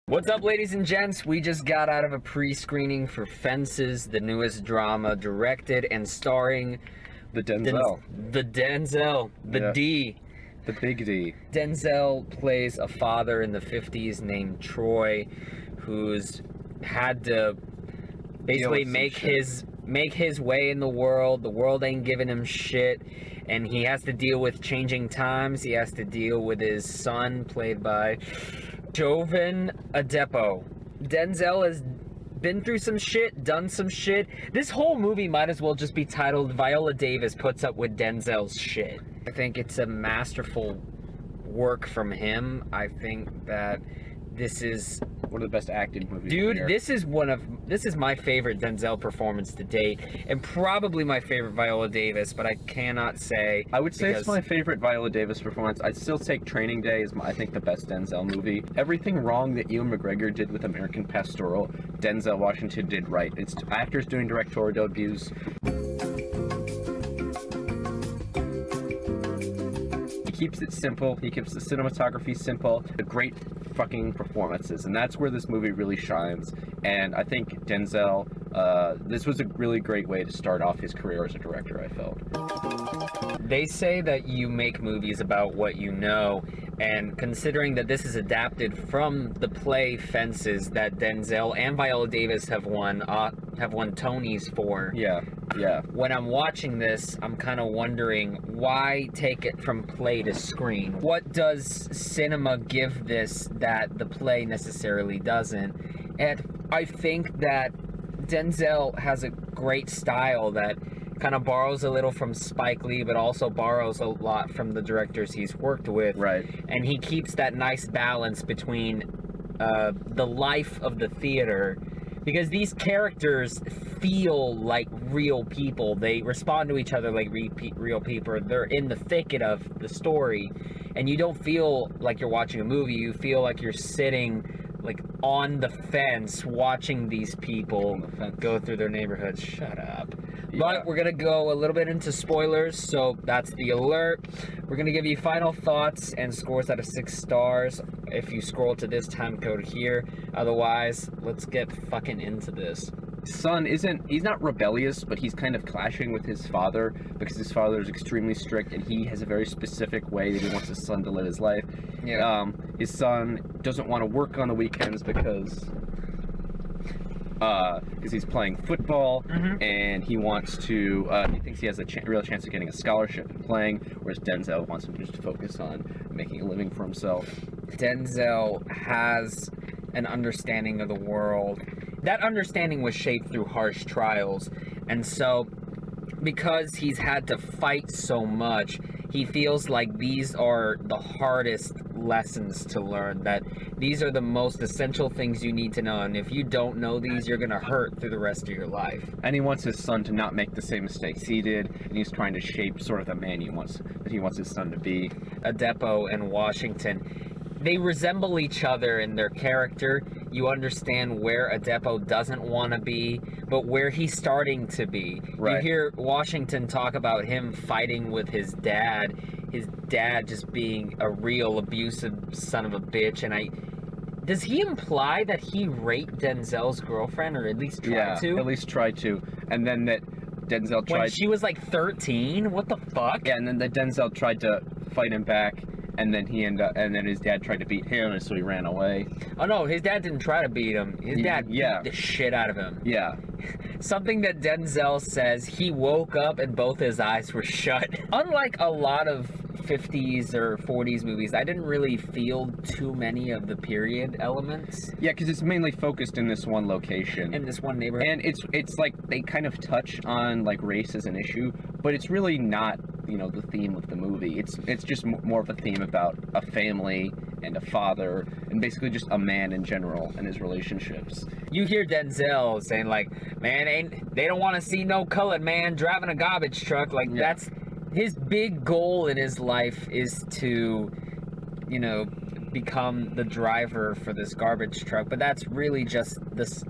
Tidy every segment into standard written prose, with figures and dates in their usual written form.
What's up, ladies and gents? We just got out of a pre-screening for Fences, the newest drama directed and starring the Denzel. The D. The big D. Denzel plays a father in the 50s named Troy, who's had to basically make his way in the world. The world ain't giving him shit, and he has to deal with changing times. He has to deal with his son, played by Jovan Adepo. Denzel has been through some shit, done some shit. This whole movie might as well just be titled Viola Davis Puts Up With Denzel's Shit. I think it's a masterful work from him. I think that this is one of the best acted movies. Dude, this is my favorite Denzel performance to date, and probably my favorite Viola Davis, but I cannot say. I would say it's my favorite Viola Davis performance. I'd still take Training Day as I think the best Denzel movie. Everything wrong that Ewan McGregor did with American Pastoral, Denzel Washington did right. It's actors doing directorial debuts. He keeps it simple. He keeps the cinematography simple. The great fucking performances, and that's where this movie really shines. And I think Denzel, this was a really great way to start off his career as a director, I felt. They say that you make movies about what you know, and considering that this is adapted from the play Fences that Denzel and Viola Davis have won Tonys for. Yeah. When I'm watching this, I'm kind of wondering, why take it from play to screen? What does cinema give this that the play necessarily doesn't? And I think that Denzel has a great style that kind of borrows a little from Spike Lee, but also borrows a lot from the directors he's worked with. Right. And he keeps that nice balance between the life of the theater, because these characters feel like real people. They respond to each other like real people. They're in the thicket of the story, and you don't feel like you're watching a movie. You feel like you're sitting like on the fence watching these people go through their neighborhoods. Shut up. Yeah. But we're gonna go a little bit into spoilers, so that's the alert. We're gonna give you final thoughts and scores out of 6 stars if you scroll to this time code here. Otherwise, let's get fucking into this. Son he's not rebellious, but he's kind of clashing with his father because his father is extremely strict, and he has a very specific way that he wants his son to live his life. Yeah. His son doesn't want to work on the weekends because he's playing football, and he wants to, he thinks he has a real chance of getting a scholarship and playing, whereas Denzel wants him to just focus on making a living for himself. Denzel has an understanding of the world. That understanding was shaped through harsh trials, and so because he's had to fight so much, he feels like these are the hardest lessons to learn, that these are the most essential things you need to know, and if you don't know these, you're gonna hurt through the rest of your life. And he wants his son to not make the same mistakes he did, and he's trying to shape sort of the man he wants his son to be. Adepo and Washington, they resemble each other in their character. You understand where Adepo doesn't want to be, but where he's starting to be. Right. You hear Washington talk about him fighting with his dad just being a real abusive son of a bitch, and does he imply that he raped Denzel's girlfriend, or at least tried to? Yeah, at least tried to. And then that Denzel tried... When she was like 13? What the fuck? Yeah, and then that Denzel tried to fight him back, and then and then his dad tried to beat him, and so he ran away. Oh no, his dad didn't try to beat him. His dad beat the shit out of him. Yeah. Something that Denzel says, he woke up and both his eyes were shut. Unlike a lot of 50s or 40s movies, I didn't really feel too many of the period elements. Yeah, because it's mainly focused in this one location. In this one neighborhood. And it's like they kind of touch on like race as an issue, but it's really not, the theme of the movie. It's just more of a theme about a family and a father, and basically just a man in general and his relationships. You hear Denzel saying like, man, they don't want to see no colored man driving a garbage truck. Like, that's his big goal in his life, is to, become the driver for this garbage truck. But that's really just this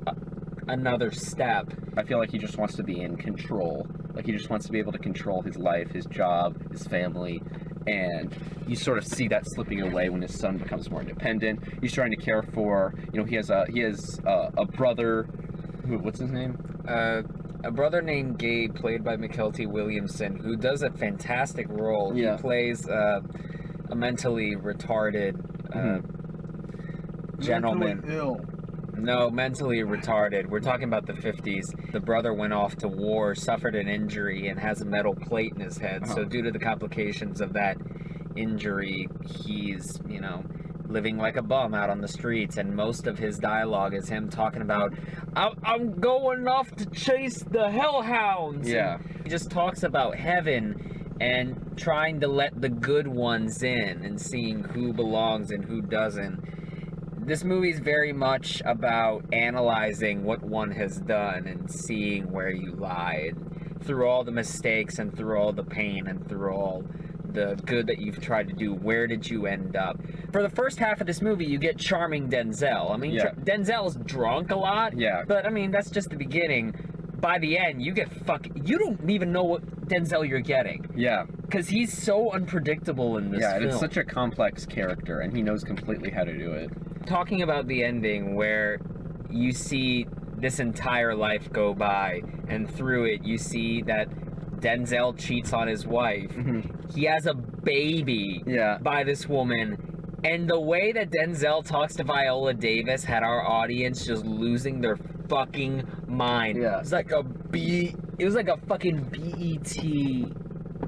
another step. I feel like he just wants to be in control. Like, he just wants to be able to control his life, his job, his family, and you sort of see that slipping away when his son becomes more independent. He's trying to care for, you know, he has a brother, what's his name? A brother named Gabe, played by McKelty Williamson, who does a fantastic role. Yeah. He plays a mentally retarded gentleman. Mentally ill. No, mentally retarded. We're talking about the 50s. The brother went off to war, suffered an injury, and has a metal plate in his head. So due to the complications of that injury, he's, you know, living like a bum out on the streets, and most of his dialogue is him talking about, I'm going off to chase the hellhounds. Yeah. And he just talks about heaven and trying to let the good ones in and seeing who belongs and who doesn't. This movie is very much about analyzing what one has done and seeing where you lie. Through all the mistakes and through all the pain and through all the good that you've tried to do, where did you end up? For the first half of this movie, you get charming Denzel. I mean, Yeah. Denzel's drunk a lot. Yeah. But, I mean, that's just the beginning. By the end, you get you don't even know what Denzel you're getting. Yeah. Because he's so unpredictable in this Yeah, film. and it's such a complex character, and he knows completely how to do it. Talking about the ending where you see this entire life go by, and through it you see that Denzel cheats on his wife. He has a baby Yeah. by this woman, and the way that Denzel talks to Viola Davis had our audience just losing their fucking mind. Yeah. It was like a fucking BET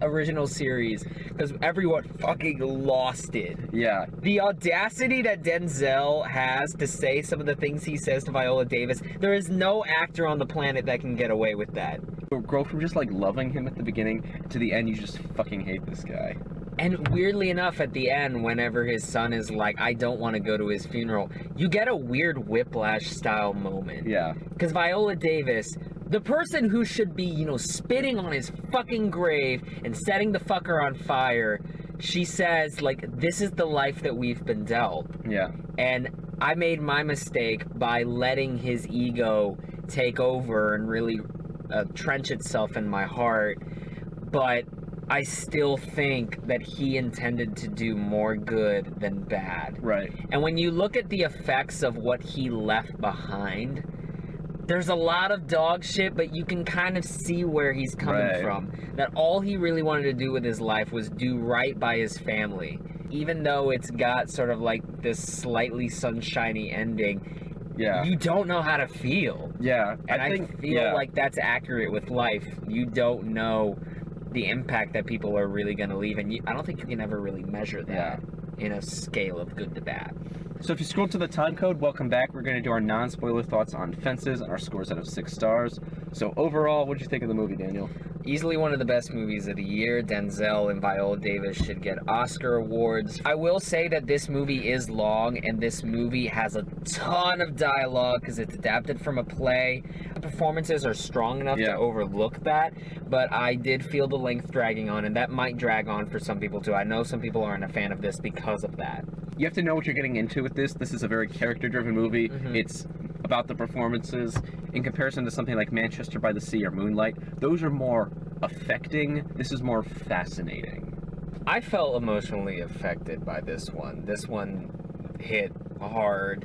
original series, because everyone fucking lost it. Yeah. The audacity that Denzel has to say some of the things he says to Viola Davis, there is no actor on the planet that can get away with that. Grow from just like loving him at the beginning to the end, you just fucking hate this guy. And weirdly enough, at the end, whenever his son is like, I don't want to go to his funeral, you get a weird Whiplash style moment. Yeah. Because Viola Davis, the person who should be, you know, spitting on his fucking grave and setting the fucker on fire, she says, like, this is the life that we've been dealt. Yeah. And I made my mistake by letting his ego take over and really trench itself in my heart. But I still think that he intended to do more good than bad. Right. And when you look at the effects of what he left behind, there's a lot of dog shit, but you can kind of see where he's coming from. That all he really wanted to do with his life was do right by his family. Even though it's got sort of like this slightly sunshiny ending, Yeah. you don't know how to feel. Yeah. And I think, feel like that's accurate with life. You don't know the impact that people are really going to leave, and I don't think you can ever really measure that in a scale of good to bad. So if you scroll to the time code, welcome back. We're going to do our non-spoiler thoughts on Fences and our scores out of 6 stars. So overall, what did you think of the movie, Daniel? Easily one of the best movies of the year. Denzel and Viola Davis should get Oscar awards. I will say that this movie is long, and this movie has a ton of dialogue because it's adapted from a play. The performances are strong enough to overlook that, but I did feel the length dragging on, and that might drag on for some people too. I know some people aren't a fan of this because of that. You have to know what you're getting into with this. This is a very character-driven movie. It's about the performances. In comparison to something like Manchester by the Sea or Moonlight, those are more affecting. This is more fascinating. I felt emotionally affected by this one. This one hit hard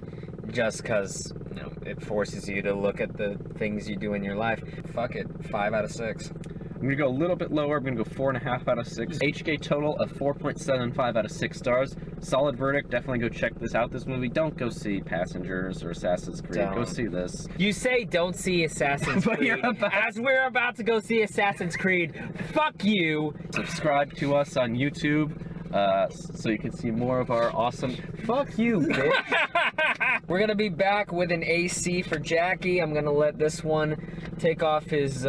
just because, you know, it forces you to look at the things you do in your life. Fuck it, 5 out of 6. I'm going to go a little bit lower. I'm going to go 4.5 out of 6. HK total of 4.75 out of 6 stars. Solid verdict. Definitely go check this out, this movie. Don't go see Passengers or Assassin's Creed. Go see this. You say don't see Assassin's But Creed. you're about- As we're about to go see Assassin's Creed, fuck you! Subscribe to us on YouTube so you can see more of our awesome... Fuck you, bitch! We're gonna be back with an AC for Jackie. I'm gonna let this one take off his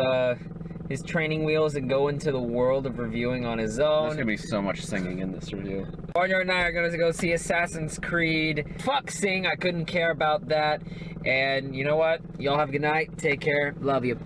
training wheels and go into the world of reviewing on his own. There's gonna be so much singing in this review. Partner and I are gonna go see Assassin's Creed. Fuck Sing, I couldn't care about that. And you know what? Y'all have a good night. Take care. Love you.